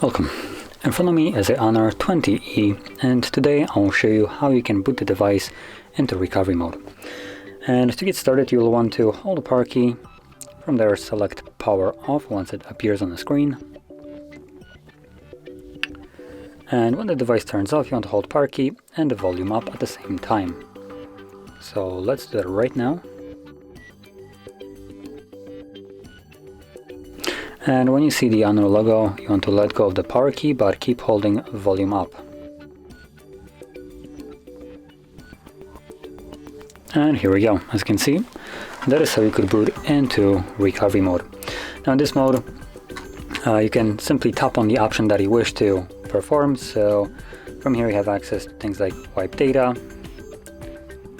Welcome. In front of me is a Honor 20E, and today I will show you how you can boot the device into recovery mode. And to get started, you'll want to hold the power key. From there, select power off once it appears on the screen. And when the device turns off, you want to hold power key and the volume up at the same time. So let's do that right now. And when you see the Honor logo, you want to let go of the power key, but keep holding volume up. And here we go. As you can see, that is how you could boot into recovery mode. Now in this mode, you can simply tap on the option that you wish to perform. So from here you have access to things like wipe data,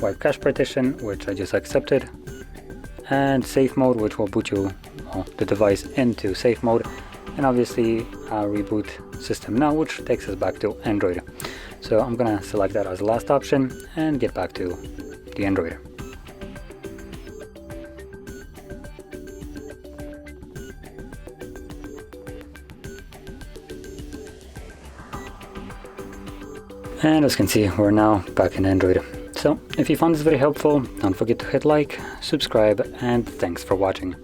wipe cache partition, which I just accepted, and safe mode, which will boot you the device into safe mode, and obviously reboot system now, which takes us back to Android. So I'm gonna select that as the last option and get back to the Android. And as you can see, we're now back in Android. So if you found this very helpful, don't forget to hit like, subscribe, and thanks for watching.